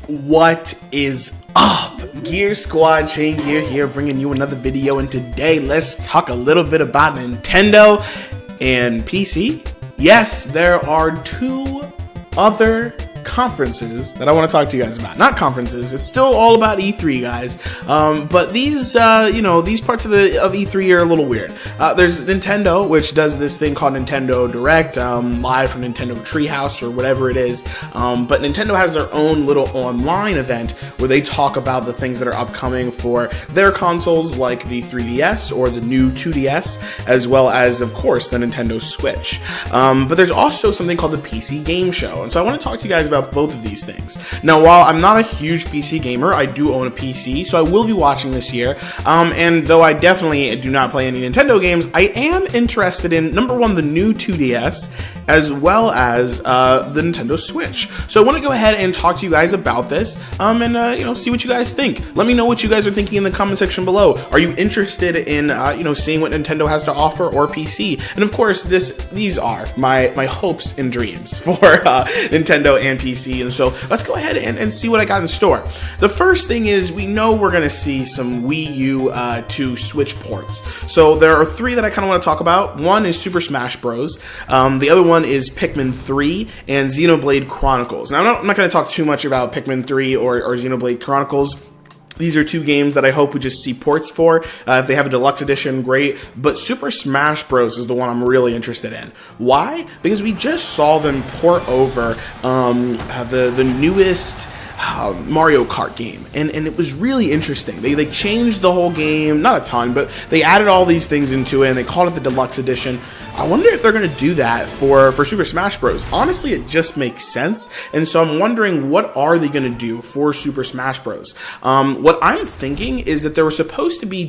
What is up? Gear Squad, Chaingear here, bringing you another video, and today let's talk a little bit about Nintendo and PC. Yes, there are two other conferences that I want to talk to you guys about. Not conferences, it's still all about E3, guys. But these, these parts of E3 are a little weird. There's Nintendo, which does this thing called Nintendo Direct, live from Nintendo Treehouse or whatever it is. But Nintendo has their own little online event where they talk about the things that are upcoming for their consoles, like the 3DS or the new 2DS, as well as, of course, the Nintendo Switch. But there's also something called the PC Game Show, and so I want to talk to you guys about both of these things. Now, while I'm not a huge PC gamer, I do own a PC, so I will be watching this year. And though I definitely do not play any Nintendo games, I am interested in, number one, the new 2DS, as well as the Nintendo Switch. So I want to go ahead and talk to you guys about this, and see what you guys think. Let me know what you guys are thinking in the comment section below. Are you interested in seeing what Nintendo has to offer, or PC? And of course, these are my hopes and dreams for Nintendo and PC, and so let's go ahead and see what I got in store. The first thing is, we know we're going to see some Wii U to Switch ports. So there are three that I kind of want to talk about. One is Super Smash Bros. The other one is Pikmin 3 and Xenoblade Chronicles. Now, I'm not going to talk too much about Pikmin 3 or Xenoblade Chronicles. These are two games that I hope we just see ports for. If they have a deluxe edition, great. But Super Smash Bros. Is the one I'm really interested in. Why? Because we just saw them port over the newest Mario Kart game, and it was really interesting. They changed the whole game, not a ton, but they added all these things into it, and they called it the Deluxe Edition. I wonder if they're going to do that for Super Smash Bros. Honestly, it just makes sense, and so I'm wondering, what are they going to do for Super Smash Bros? What I'm thinking is that there was supposed to be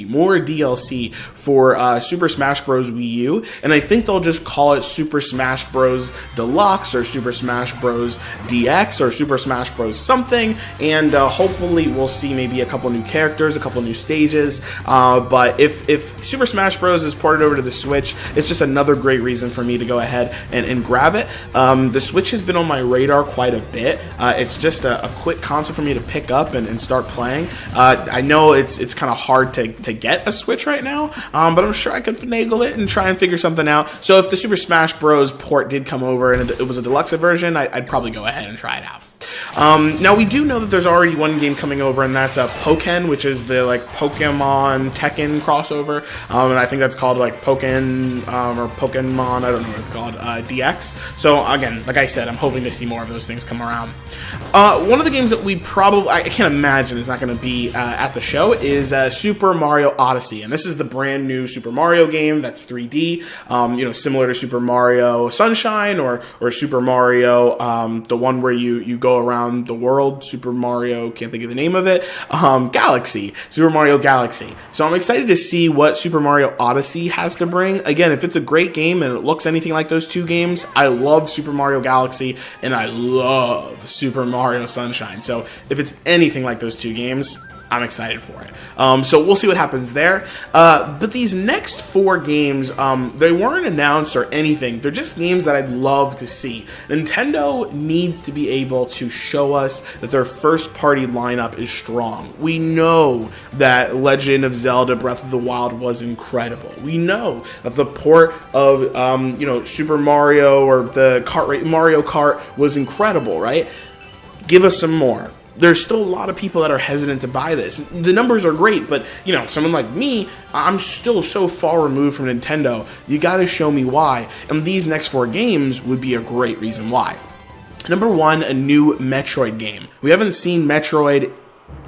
more DLC for Super Smash Bros. Wii U, and I think they'll just call it Super Smash Bros. Deluxe, or Super Smash Bros. DX, or Super Smash Bros. Something, and hopefully we'll see maybe a couple new characters, a couple new stages. But if Super Smash Bros. Is ported over to the Switch, it's just another great reason for me to go ahead and grab it. The Switch has been on my radar quite a bit. It's just a quick console for me to pick up and start playing. I know it's kind of hard to get a Switch right now, but I'm sure I could finagle it and try and figure something out. So if the Super Smash Bros. Port did come over and it was a deluxe version, I'd probably go ahead and try it out. Now, we do know that there's already one game coming over, and that's Pokken, which is the Pokemon Tekken crossover, and I think that's called Pokken or Pokemon, I don't know what it's called, DX. So again, like I said, I'm hoping to see more of those things come around. One of the games that I can't imagine is not going to be at the show is Super Mario Odyssey, and this is the brand new Super Mario game that's 3D, similar to Super Mario Sunshine or Super Mario, the one where you go around the world, Super Mario, can't think of the name of it, Galaxy, Super Mario Galaxy. So I'm excited to see what Super Mario Odyssey has to bring. Again, if it's a great game and it looks anything like those two games, I love Super Mario Galaxy and I love Super Mario Sunshine. So if it's anything like those two games, I'm excited for it. So we'll see what happens there. But these next four games, they weren't announced or anything. They're just games that I'd love to see. Nintendo needs to be able to show us that their first-party lineup is strong. We know that Legend of Zelda Breath of the Wild was incredible. We know that the port of, Super Mario or the Mario Kart was incredible, right? Give us some more. There's still a lot of people that are hesitant to buy this. The numbers are great, but, someone like me, I'm still so far removed from Nintendo. You gotta show me why. And these next four games would be a great reason why. Number one, a new Metroid game. We haven't seen Metroid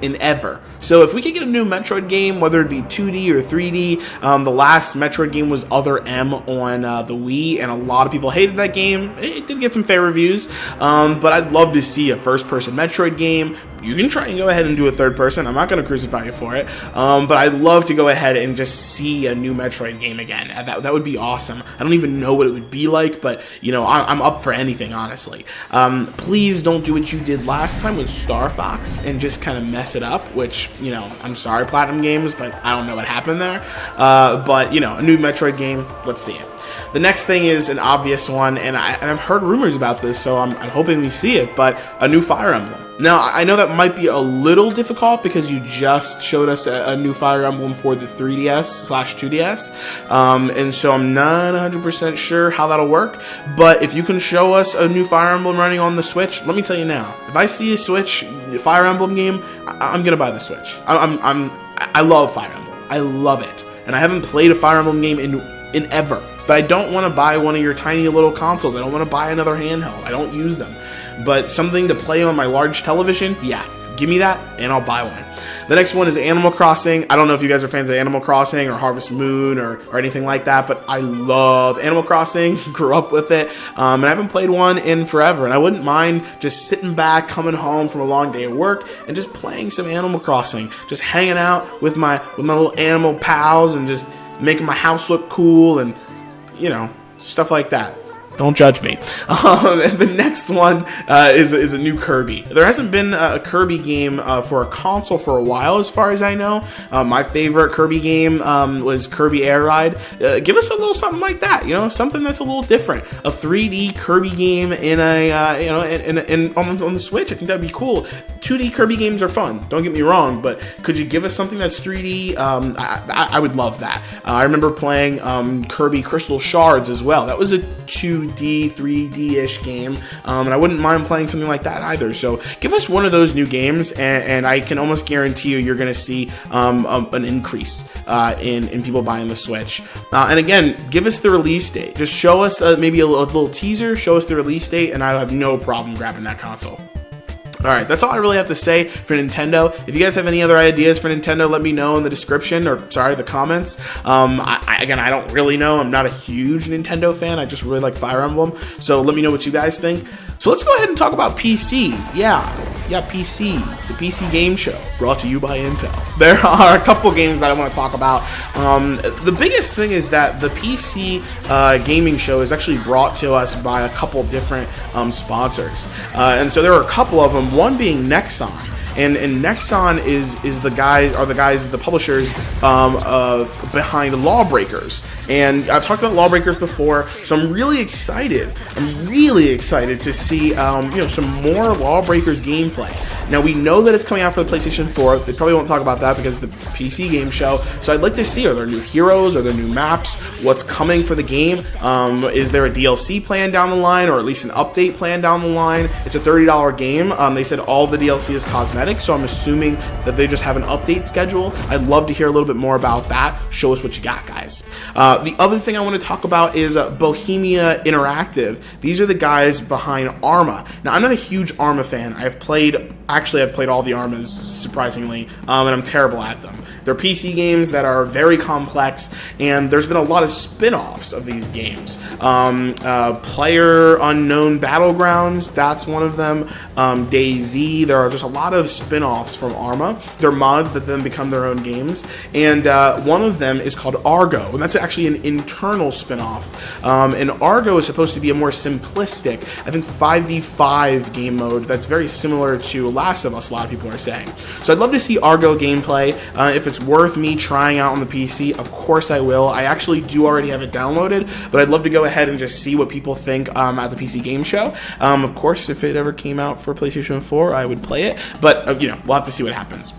in ever. So if we could get a new Metroid game, whether it be 2D or 3D, the last Metroid game was Other M on the Wii, and a lot of people hated that game. It did get some fair reviews, but I'd love to see a first-person Metroid game. You can try and go ahead and do a third person. I'm not going to crucify you for it, but I'd love to go ahead and just see a new Metroid game again. That would be awesome. I don't even know what it would be like, but I'm up for anything, honestly. Please don't do what you did last time with Star Fox and just kind of mess it up, which, I'm sorry, Platinum Games, but I don't know what happened there. But a new Metroid game, let's see it. The next thing is an obvious one, and I've heard rumors about this, so I'm hoping we see it, but a new Fire Emblem. Now, I know that might be a little difficult because you just showed us a new Fire Emblem for the 3DS/2DS, and so I'm not 100% sure how that'll work, but if you can show us a new Fire Emblem running on the Switch, let me tell you now, if I see a Switch Fire Emblem game, I'm gonna buy the Switch. I love Fire Emblem. I love it, and I haven't played a Fire Emblem game in ever, but I don't want to buy one of your tiny little consoles. I don't want to buy another handheld. I don't use them. But something to play on my large television, yeah, give me that and I'll buy one. The next one is Animal Crossing. I don't know if you guys are fans of Animal Crossing or Harvest Moon or anything like that, but I love Animal Crossing, grew up with it, and I haven't played one in forever, and I wouldn't mind just sitting back, coming home from a long day of work, and just playing some Animal Crossing, just hanging out with my little animal pals and just making my house look cool and, you know, stuff like that. Don't judge me. The next one is a new Kirby. There hasn't been a Kirby game for a console for a while, as far as I know. My favorite Kirby game was Kirby Air Ride. Give us a little something like that, you know, something that's a little different. A 3D Kirby game in on the Switch. I think that'd be cool. 2D Kirby games are fun. Don't get me wrong, but could you give us something that's 3D? I would love that. I remember playing Kirby Crystal Shards as well. That was a 2D, 3D-ish game, and I wouldn't mind playing something like that either. So give us one of those new games, and I can almost guarantee you're going to see an increase in people buying the Switch. And again, give us the release date. Just show us maybe a little teaser, show us the release date, and I have no problem grabbing that console. Alright, that's all I really have to say for Nintendo. If you guys have any other ideas for Nintendo, let me know in the description, or sorry, the comments. Again, I don't really know. I'm not a huge Nintendo fan. I just really like Fire Emblem. So let me know what you guys think. So let's go ahead and talk about PC. Yeah, PC. The PC Game Show, brought to you by Intel. There are a couple games that I want to talk about. The biggest thing is that the PC Gaming Show is actually brought to us by a couple different sponsors. And so there are a couple of them. One being Nexon, and Nexon is the publishers behind LawBreakers, and I've talked about LawBreakers before, so I'm really excited to see some more LawBreakers gameplay. Now we know that it's coming out for the PlayStation 4. They probably won't talk about that because it's the PC Game Show. So I'd like to see, are there new heroes, are there new maps, what's coming for the game? Is there a DLC plan down the line, or at least an update plan down the line? It's a $30 game. They said all the DLC is cosmetic, so I'm assuming that they just have an update schedule. I'd love to hear a little bit more about that. Show us what you got, guys. The other thing I want to talk about is Bohemia Interactive. These are the guys behind Arma. Now, I'm not a huge Arma fan. I've played all the Armas, surprisingly, and I'm terrible at them. They're PC games that are very complex, and there's been a lot of spin-offs of these games. Player Unknown Battlegrounds, that's one of them. DayZ, there are just a lot of spin-offs from Arma. They're mods that then become their own games, and one of them is called Argo, and that's actually an internal spin-off. And Argo is supposed to be a more simplistic, I think 5v5 game mode that's very similar to Last of Us, a lot of people are saying. So I'd love to see Argo gameplay. If it's worth me trying out on the PC, of course I will. I actually do already have it downloaded, but I'd love to go ahead and just see what people think at the PC Game Show. Of course, if it ever came out for PlayStation 4, I would play it, but we'll have to see what happens.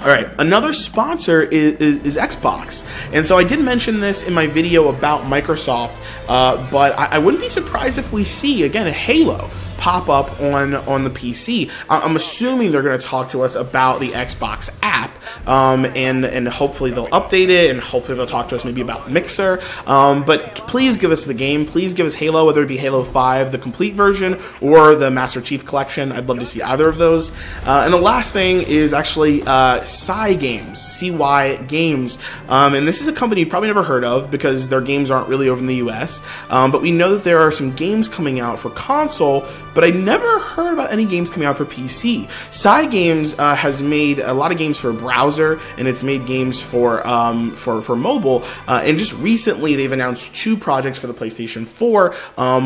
All right, another sponsor is Xbox, and so I did mention this in my video about Microsoft, but I wouldn't be surprised if we see, again, a Halo pop up on the PC. I'm assuming they're going to talk to us about the Xbox app, and hopefully they'll update it, and hopefully they'll talk to us maybe about Mixer, but please give us the game. Please give us Halo, whether it be Halo 5, the complete version, or the Master Chief Collection. I'd love to see either of those. And the last thing is actually Cygames, CY Games, and this is a company you've probably never heard of because their games aren't really over in the US, but we know that there are some games coming out for console, but I never heard about any games coming out for PC. Cygames has made a lot of games for browser, and it's made games for mobile. And just recently, they've announced 2 projects for the PlayStation 4.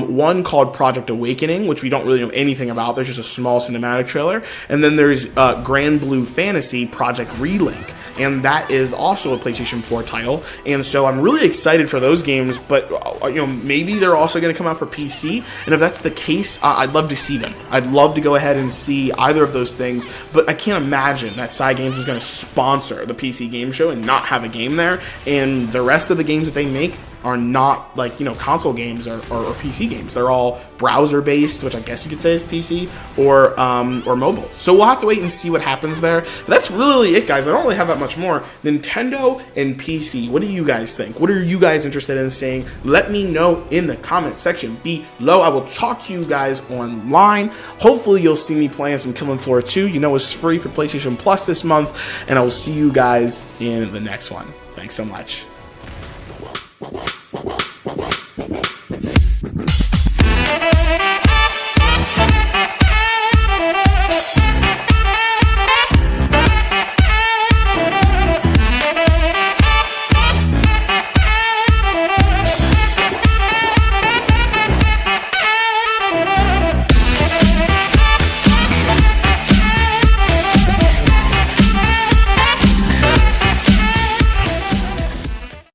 One called Project Awakening, which we don't really know anything about. There's just a small cinematic trailer. And then there's Grand Blue Fantasy Project Relink. and that is also a PlayStation 4 title. And so I'm really excited for those games, but maybe they're also going to come out for PC. And if that's the case, I'd love to see them. I'd love to go ahead and see either of those things, but I can't imagine that Cygames is going to sponsor the PC game show and not have a game there, and the rest of the games that they make are not like, console games or PC games. They're all browser based, which I guess you could say is PC, or mobile. So we'll have to wait and see what happens there. But that's really it, guys. I don't really have that much more. Nintendo and PC, what do you guys think? What are you guys interested in seeing? Let me know in the comment section below. I will talk to you guys online. Hopefully you'll see me playing some Killing Floor 2. It's free for PlayStation Plus this month, and I will see you guys in the next one. Thanks so much.